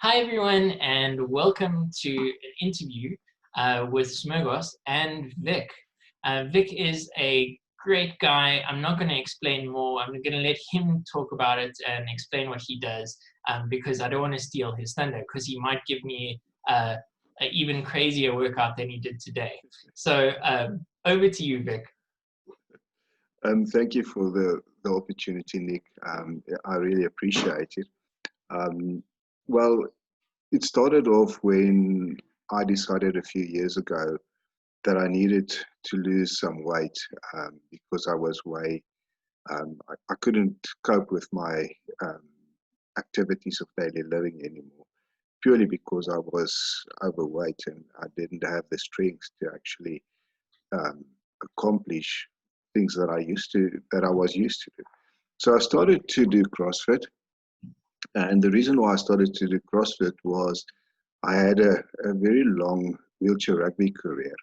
Hi everyone, and welcome to an interview with Smurgos and Vic. Vic is a great guy. I'm not going to explain more. I'm going to let him talk about it and explain what he does because I don't want to steal his thunder because he might give me an even crazier workout than he did today. So over to you, Vic. Thank you for the opportunity, Nick. I really appreciate it. Well, it started off when I decided a few years ago that I needed to lose some weight because I was I couldn't cope with my activities of daily living anymore, purely because I was overweight and I didn't have the strength to actually accomplish things that I was used to do. So I started to do CrossFit. And the reason why I started to do CrossFit was I had a very long wheelchair rugby career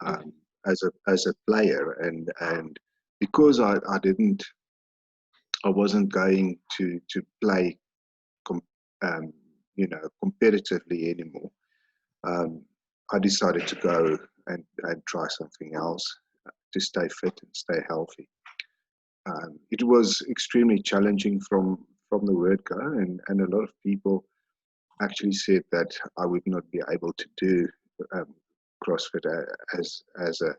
as a player, and because I wasn't going to play competitively anymore. I decided to go and try something else to stay fit and stay healthy. It was extremely challenging from the word go, and a lot of people actually said that I would not be able to do CrossFit as a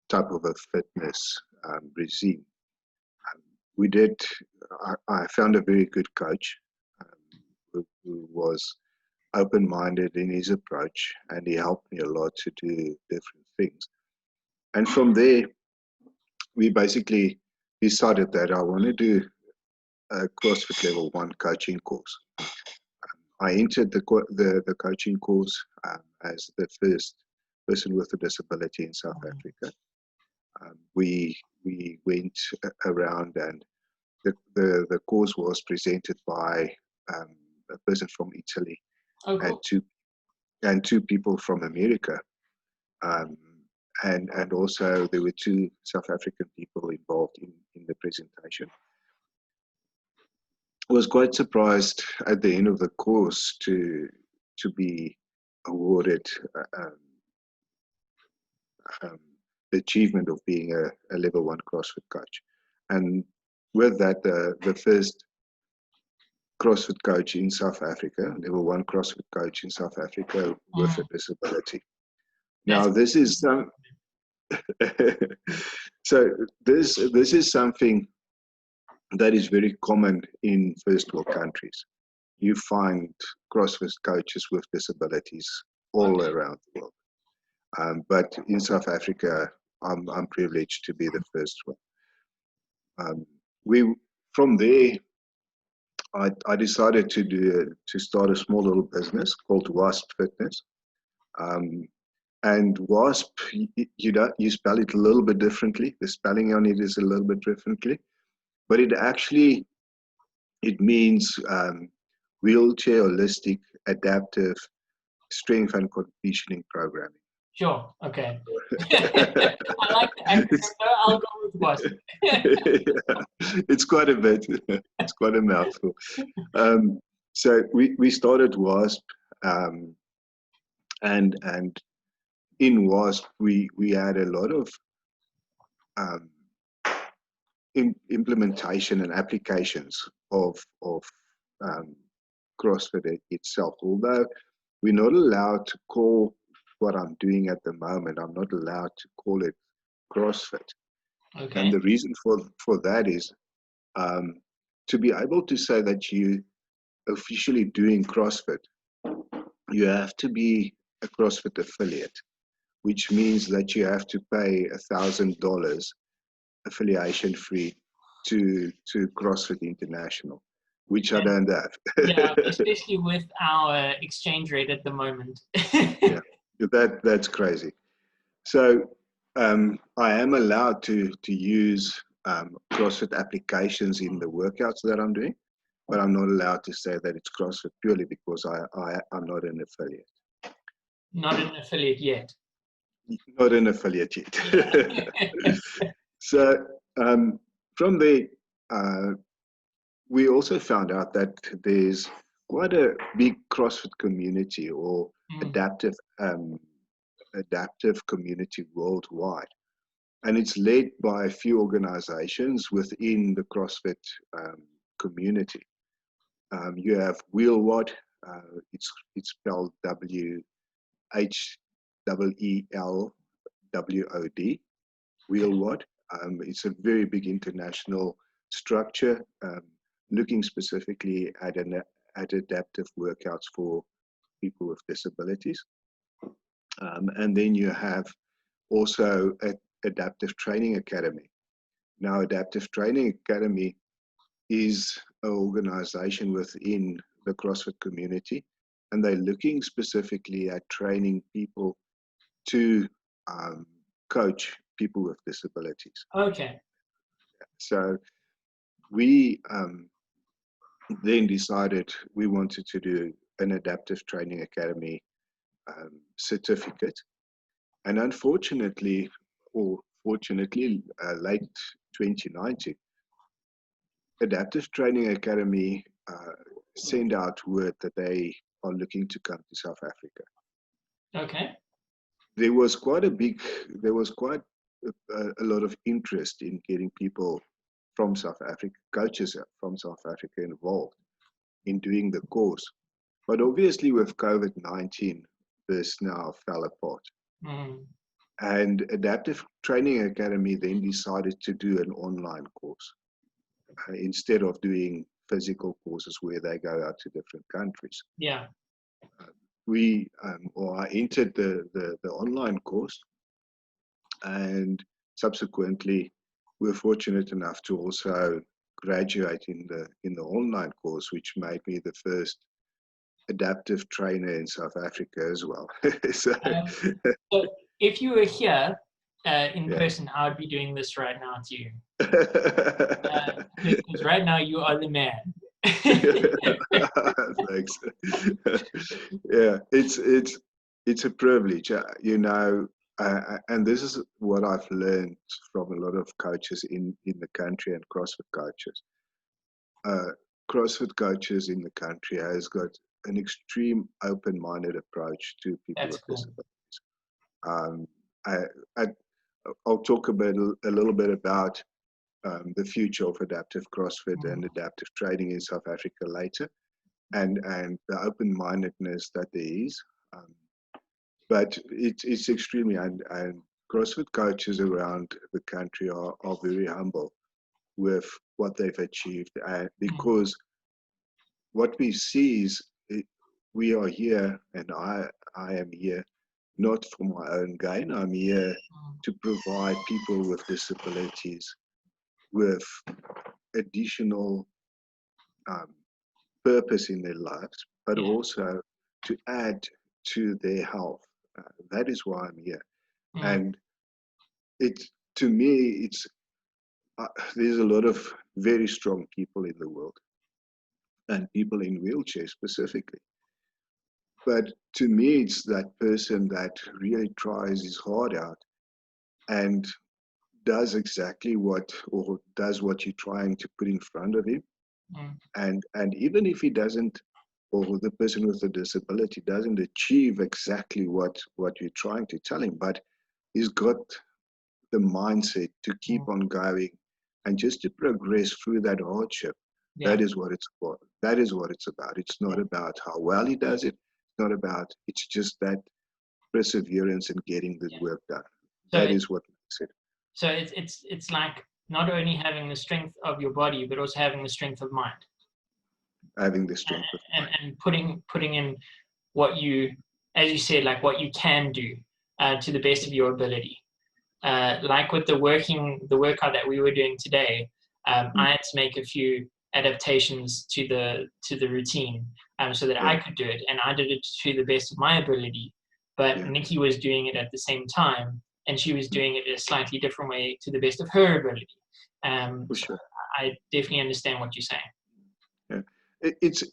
type of a fitness regime. I found a very good coach who was open-minded in his approach, and he helped me a lot to do different things. And from there, we basically decided that I want to do a CrossFit Level 1 coaching course. I entered the coaching course as the first person with a disability in South Africa. We went around, and the course was presented by a person from Italy. Oh, cool. and two people from America. And also there were two South African people involved in the presentation. I was quite surprised at the end of the course to be awarded the achievement of being a level 1 CrossFit coach. And with that, the first CrossFit coach in South Africa, level 1 CrossFit coach in South Africa with a disability. Now this is so this is something that is very common in first world countries. You find CrossFit coaches with disabilities all around the world. But in South Africa, I'm privileged to be the first one. From there, I decided to start a small little business called W.H.A.S.P Fitness. And W.H.A.S.P, you spell it a little bit differently. The spelling on it is a little bit differently, but it means wheelchair holistic adaptive strength and conditioning programming. Sure. Okay. I like the acronym. I'll go with W.H.A.S.P. Yeah, it's quite a bit. It's quite a mouthful. So we started W.H.A.S.P, and in W.H.A.S.P we had a lot of implementation and applications of CrossFit itself. Although we're not allowed to call what I'm doing at the moment, I'm not allowed to call it CrossFit. Okay. And the reason for that is to be able to say that you officially doing CrossFit, you have to be a CrossFit affiliate, which means that you have to pay $1,000 affiliation fee to CrossFit International, which I don't have. Yeah, especially with our exchange rate at the moment. Yeah, that's crazy. So I am allowed to use CrossFit applications in the workouts that I'm doing, but I'm not allowed to say that it's CrossFit purely because I'm not an affiliate. Not an affiliate yet. Not an affiliate yet. So from there, we also found out that there's quite a big CrossFit community or Mm. adaptive adaptive community worldwide. And it's led by a few organizations within the CrossFit community. You have W.H.A.S.P, it's spelled W.H.E.L.W.O.D, W.H.A.S P. It's a very big international structure, looking specifically at adaptive workouts for people with disabilities. And then you have also an Adaptive Training Academy. Now, Adaptive Training Academy is an organization within the CrossFit community, and they're looking specifically at training people to coach people with disabilities. Okay. So we then decided we wanted to do an Adaptive Training Academy certificate. And unfortunately, or fortunately, late 2019, Adaptive Training Academy sent out word that they are looking to come to South Africa. Okay. There was quite a lot of interest in getting people from South Africa, coaches from South Africa involved in doing the course. But obviously with COVID-19, this now fell apart. Mm. And Adaptive Training Academy then decided to do an online course instead of doing physical courses where they go out to different countries. Yeah. I entered the online course, and subsequently we're fortunate enough to also graduate in the online course, which made me the first adaptive trainer in South Africa as well. So if you were here in Yeah. person, I would be doing this right now to you. Because right now you are the man. Thanks. Yeah, it's a privilege, and this is what I've learned from a lot of coaches in the country and CrossFit coaches. CrossFit coaches in the country has got an extreme open-minded approach to people That's with cool. disabilities. I'll talk a little bit about the future of adaptive CrossFit and adaptive training in South Africa later, and the open-mindedness that there is. But it's extremely, and CrossFit coaches around the country are very humble with what they've achieved, because what we see is we are here, and I am here not for my own gain. I'm here to provide people with disabilities with additional purpose in their lives, but also to add to their health. That is why I'm here. And to me, there's a lot of very strong people in the world, and people in wheelchairs specifically. But to me, it's that person that really tries his heart out and does exactly what you're trying to put in front of him. And even if he doesn't, or the person with a disability doesn't achieve exactly what you're trying to tell him, but he's got the mindset to keep on going and just to progress through that hardship. That is what it's for. That is what it's about. It's not about how well he does it. It's not about, it's just that perseverance and getting the work done. So that is what makes it. So it's like not only having the strength of your body, but also having the strength of mind. Having the strength of mind. And putting in what you, as you said, like what you can do to the best of your ability. Like with the workout that we were doing today, I had to make a few adaptations to the routine so that I could do it, and I did it to the best of my ability. But Nikki was doing it at the same time, and she was doing it a slightly different way to the best of her ability. For sure. So I definitely understand what you're saying. Yeah, it's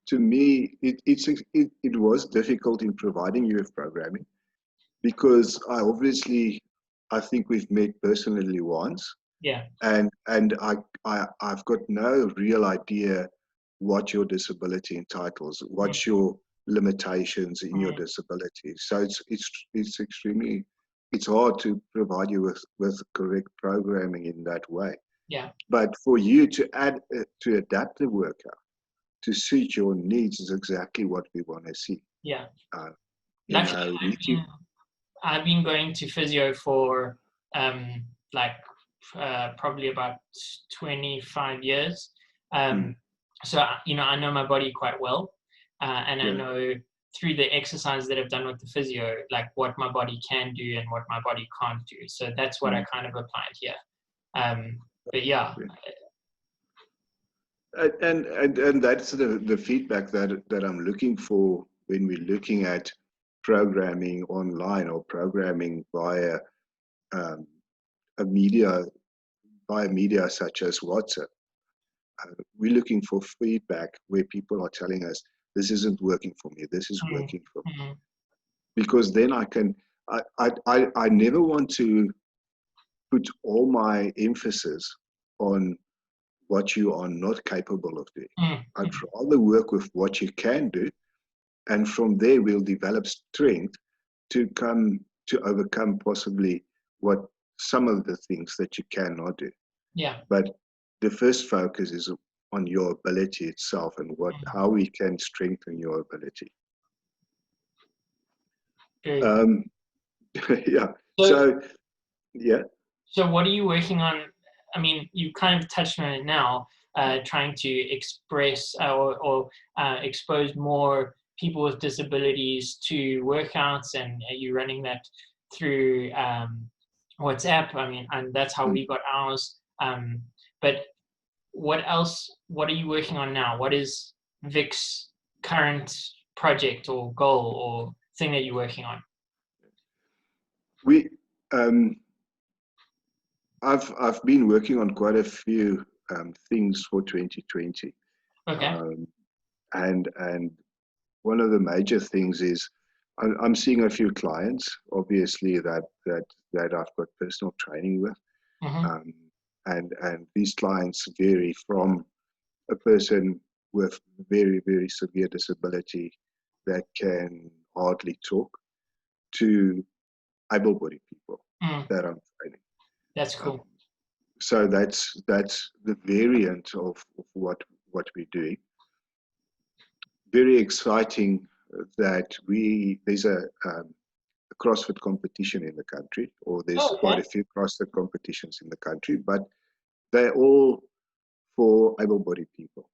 to me it was difficult in providing you with programming, because I think we've met personally once. Yeah. And I've got no real idea what your disability entitles, what's your limitations in your disability. So it's extremely, it's hard to provide you with correct programming in that way. Yeah. But for you to adapt the workout to suit your needs is exactly what we want to see. Yeah. You Luckily, know, I've been going to physio for like probably about 25 years. So, you know, I know my body quite well, and I know through the exercises that I've done with the physio, like what my body can do and what my body can't do. So that's what I kind of applied here. But yeah. And that's the feedback that I'm looking for when we're looking at programming online or programming via a media such as WhatsApp. We're looking for feedback where people are telling us, this isn't working for me, this is working for me. Because then I never want to put all my emphasis on what you are not capable of doing. I'd rather work with what you can do, and from there we'll develop strength to overcome possibly what some of the things that you cannot do. Yeah. But the first focus is on your ability itself and how we can strengthen your ability. Yeah. So what are you working on? I mean, you kind of touched on it now, trying to express or expose more people with disabilities to workouts, and you running that through W.H.A.S.P. I mean, and that's how we got ours. But what else? What are you working on now? What is Vic's current project or goal or thing that you're working on? I've been working on quite a few things for 2020. Okay. And one of the major things is I'm seeing a few clients, obviously, that I've got personal training with. And these clients vary from a person with very, very severe disability that can hardly talk to able-bodied people that I'm training. That's cool. So that's the variant of what we're doing. Very exciting that there's a CrossFit competition in the country, or there's quite a few CrossFit competitions in the country, but they're all for able-bodied people.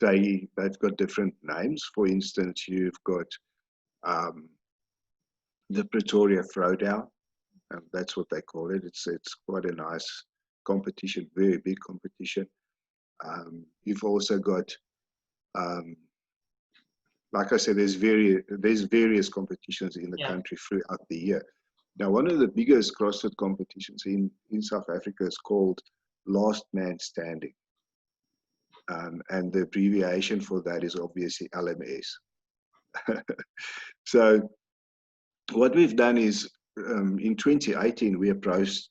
They've got different names. For instance, you've got the Pretoria Throwdown. That's what they call it. It's quite a nice competition, very big competition. You've also got, like I said, there's various competitions in the country throughout the year. Now, one of the biggest CrossFit competitions in South Africa is called Last Man Standing. And the abbreviation for that is obviously LMS. So what we've done is, in 2018, we approached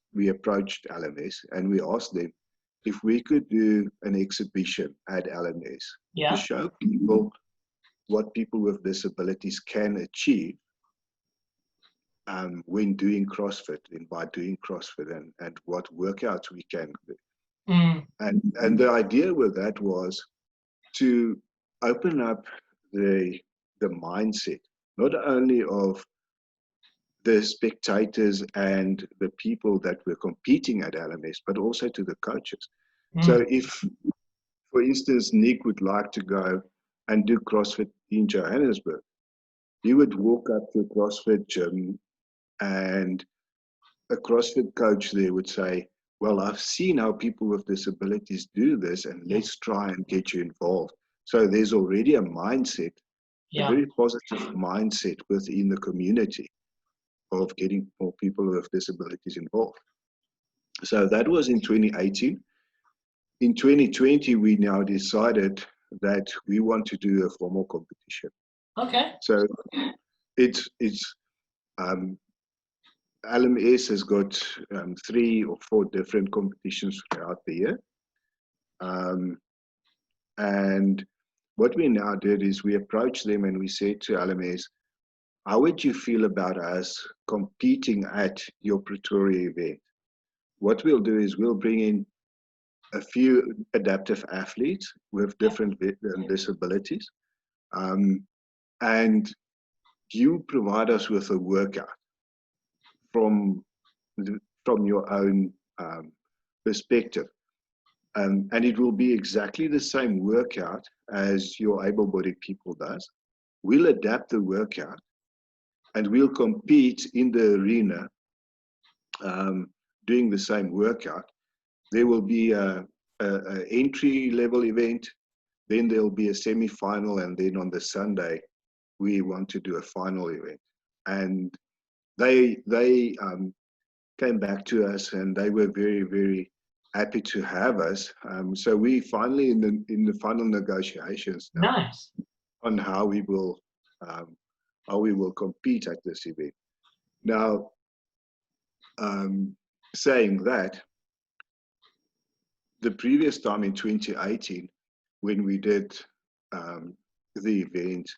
LMS and we asked them if we could do an exhibition at LMS to show people what people with disabilities can achieve when doing CrossFit and by doing CrossFit, and what workouts we can do. And the idea with that was to open up the mindset, not only of the spectators and the people that were competing at LMS, but also to the coaches. So if, for instance, Nick would like to go and do CrossFit in Johannesburg, he would walk up to a CrossFit gym and a CrossFit coach there would say, well, I've seen how people with disabilities do this, and let's try and get you involved. So there's already a mindset, a very positive mindset within the community of getting more people with disabilities involved. So that was in 2018. In 2020, we now decided that we want to do a formal competition. Okay. So it's LMS has got 3 or 4 different competitions throughout the year. And what we now did is we approached them and we said to LMS, how would you feel about us competing at your Pretoria event? What we'll do is we'll bring in a few adaptive athletes with different disabilities, and you provide us with a workout from your own perspective. And it will be exactly the same workout as your able-bodied people does. We'll adapt the workout and we'll compete in the arena doing the same workout. There will be a entry-level event, then there'll be a semi-final, and then on the Sunday, we want to do a final event. And they came back to us and they were very, very happy to have us. So we finally in the final negotiations now Nice. on how we will compete at this event. Now, saying that, the previous time in 2018, when we did the event,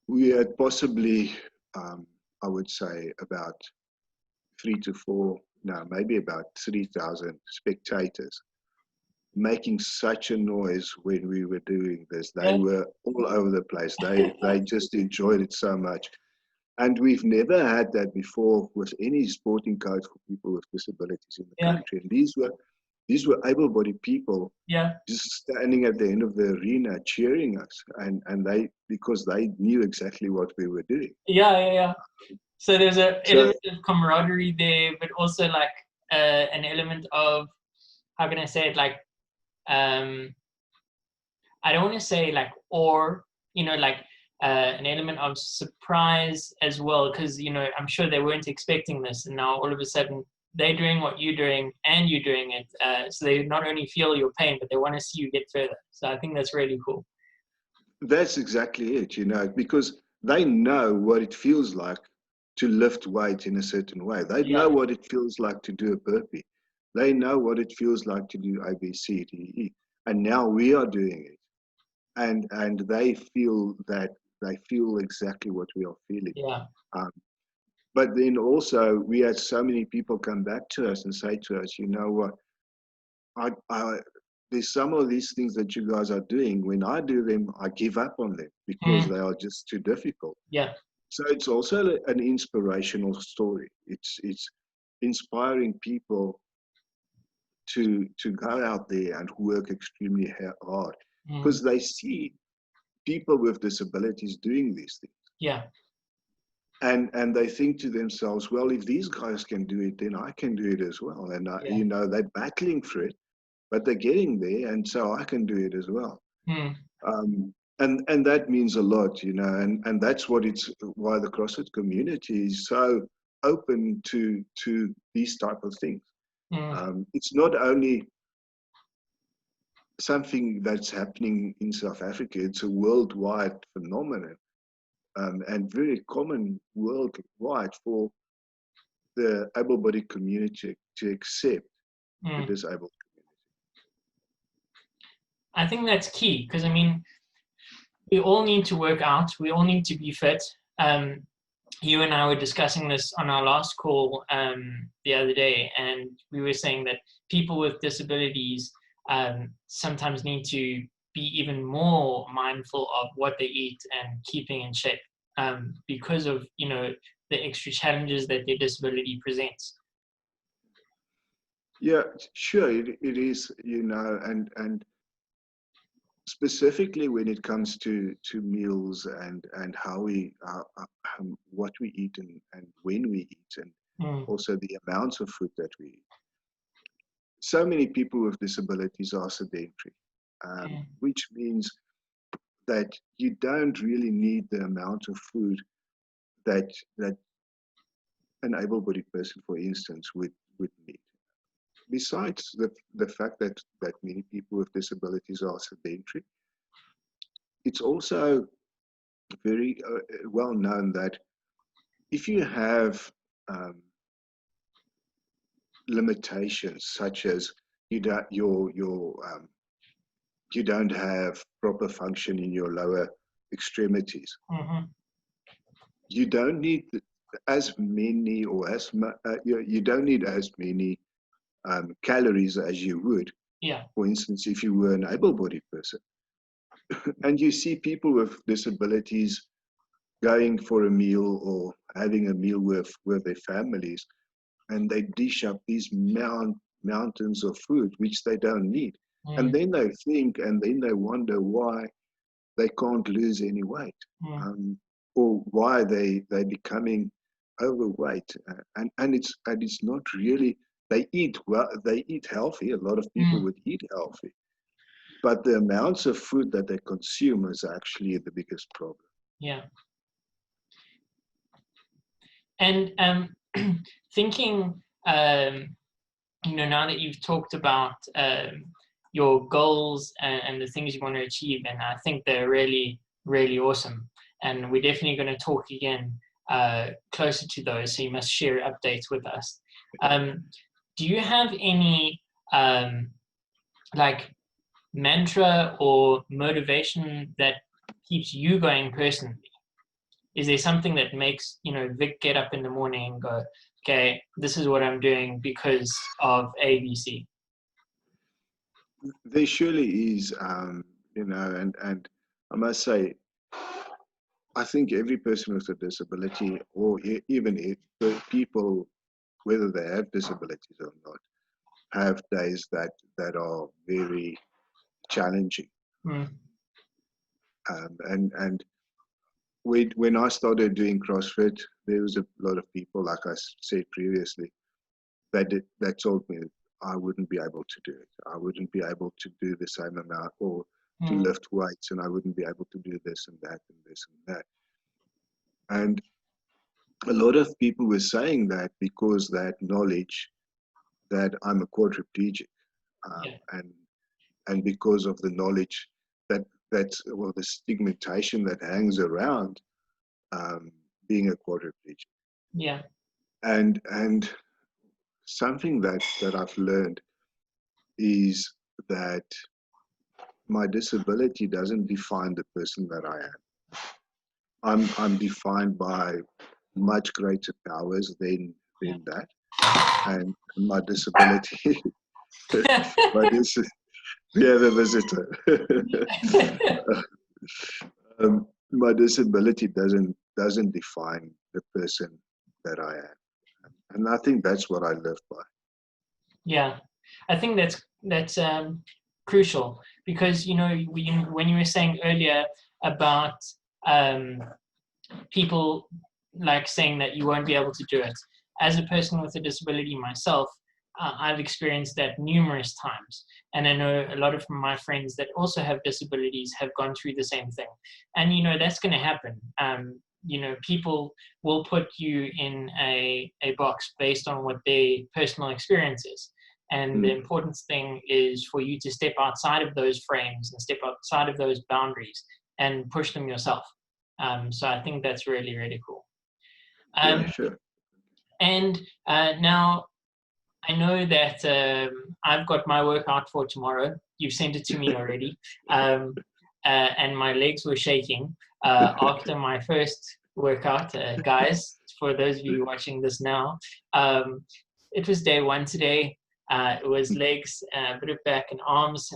we had possibly, I would say, about 3,000 spectators making such a noise when we were doing this. They were all over the place. They just enjoyed it so much. And we've never had that before with any sporting coach for people with disabilities in the country. And these were able-bodied people just standing at the end of the arena cheering us, and they, because they knew exactly what we were doing. So there's an element of camaraderie there, but also like an element of, how can I say it, like I don't want to say like, or like an element of surprise as well, because I'm sure they weren't expecting this, and now all of a sudden they're doing what you're doing and you're doing it, so they not only feel your pain, but they want to see you get further. So I think that's really cool. That's exactly it, because they know what it feels like to lift weight in a certain way. They know what it feels like to do a burpee. They know what it feels like to do ABCDE, and now we are doing it, and they feel exactly what we are feeling. But then also we had so many people come back to us and say to us, you know what, there's some of these things that you guys are doing. When I do them, I give up on them because they are just too difficult. So it's also an inspirational story. It's inspiring people to go out there and work extremely hard because they see people with disabilities doing these things. And they think to themselves, well, if these guys can do it, then I can do it as well. And they're battling for it, but they're getting there, and so I can do it as well. And that means a lot, and that's why the CrossFit community is so open to these type of things. It's not only something that's happening in South Africa; it's a worldwide phenomenon, and very common worldwide for the able-bodied community to accept the disabled community. I think that's key, because we all need to work out. We all need to be fit. You and I were discussing this on our last call the other day, and we were saying that people with disabilities sometimes need to be even more mindful of what they eat and keeping in shape because of the extra challenges that their disability presents. Yeah, sure, it is, and specifically when it comes to meals and how what we eat and when we eat, and also the amounts of food that we eat. So many people with disabilities are sedentary, which means that you don't really need the amount of food that an able-bodied person, for instance, would need. Besides the fact that many people with disabilities are sedentary, it's also very well known that if you have limitations such as your you don't have proper function in your lower extremities. Mm-hmm. You don't need as many or you don't need as many calories as you would, Yeah. for instance, if you were an able-bodied person. And you see people with disabilities going for a meal or having a meal with their families, and they dish up these mountains of food which they don't need. And Mm. then they think, and then they wonder why they can't lose any weight, Mm. or why they're becoming overweight. And it's not really, they eat well, they eat healthy. A lot of people Mm. would eat healthy, but the amounts of food that they consume is actually the biggest problem. Yeah. And thinking, now that you've talked about your goals and the things you want to achieve, and I think they're really, really awesome. And we're definitely going to talk again closer to those, so you must share updates with us. Do you have any like mantra or motivation that keeps you going personally? Is there something that makes Vic get up in the morning and go, okay, this is what I'm doing because of ABC? There surely is, and I must say, I think every person with a disability, or even the people, whether they have disabilities or not, have days that are very challenging. Mm. And when I started doing CrossFit, there was a lot of people, like I said previously, that told me I wouldn't be able to do it. I wouldn't be able to do the same amount or to Mm. lift weights, and I wouldn't be able to do this and that and this and that. And a lot of people were saying that because that knowledge that I'm a quadriplegic, Yeah. and because of the knowledge well, the stigmatization that hangs around being a quadriplegic. Yeah. And something that I've learned is that my disability doesn't define the person that I am. I'm defined by much greater powers than Yeah. that, and my disability. my dis- we have a visitor. My disability doesn't define the person that I am, and I think that's what I live by. Yeah, I think that's crucial because when you were saying earlier about people like saying that you won't be able to do it. As a person with a disability myself, I've experienced that numerous times. And I know a lot of my friends that also have disabilities have gone through the same thing. And, that's going to happen. People will put you in a box based on what their personal experience is. And the important thing is for you to step outside of those frames and step outside of those boundaries and push them yourself. So I think that's really, really cool. Yeah, sure. And now I know that I've got my workout for tomorrow. You've sent it to me already. And my legs were shaking after my first workout. Guys, for those of you watching this now, it was day one today. It was legs, a bit of back and arms.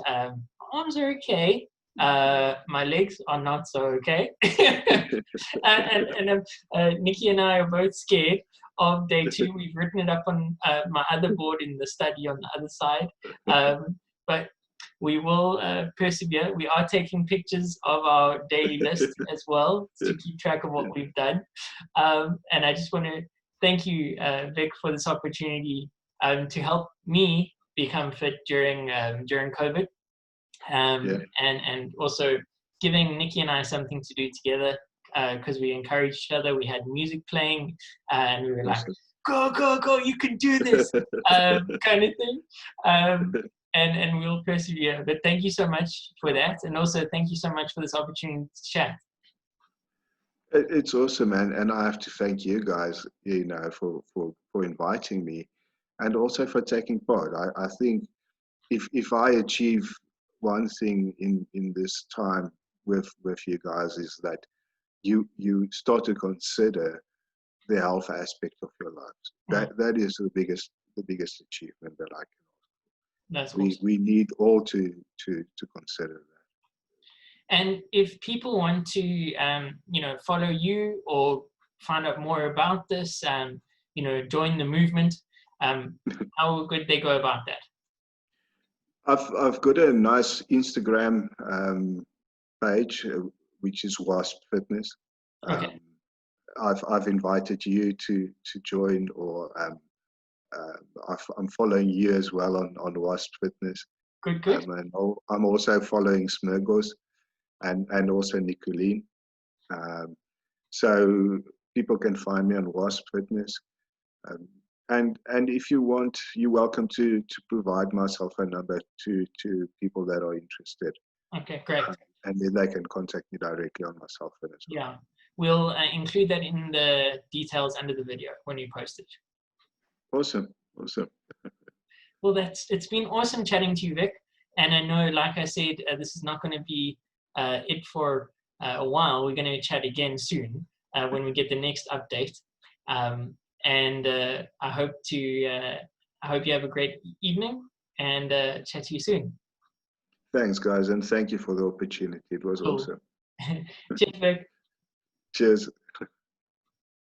Arms are okay. My legs are not so okay. and Nikki and I are both scared of day two. We've written it up on my other board in the study on the other side. But we will persevere. We are taking pictures of our daily list as well to keep track of what we've done. And I just want to thank you, Vic, for this opportunity to help me become fit during COVID. And also giving Nikki and I something to do together because we encouraged each other. We had music playing and we were like, go, go, go, you can do this kind of thing. And we'll persevere. But thank you so much for that. And also thank you so much for this opportunity to chat. It's awesome, man. And I have to thank you guys, for inviting me and also for taking part. I think if I achieve one thing in this time with you guys is that you start to consider the health aspect of your lives. That is the biggest achievement that I can. That's awesome. We need all to consider that. And if people want to, you know, follow you or find out more about this, you know, join the movement, how would they go about that? I've got a nice Instagram page, which is W.H.A.S.P Fitness. Okay. I've invited you to join, or I'm following you as well on W.H.A.S.P Fitness. Good. And I'm also following Smurgos and also Nicolene. So people can find me on W.H.A.S.P Fitness. And if you want, you're welcome to provide my cell phone number to people that are interested. Okay, great. And then they can contact me directly on my cell phone as well. Yeah, we'll include that in the details under the video when you post it. Awesome. Well, it's been awesome chatting to you, Vic. And I know, like I said, this is not going to be it for a while. We're going to chat again soon when we get the next update. And I hope you have a great evening, and chat to you soon. Thanks, guys, and thank you for the opportunity. It was Cool. awesome. Cheers, Vic. Cheers.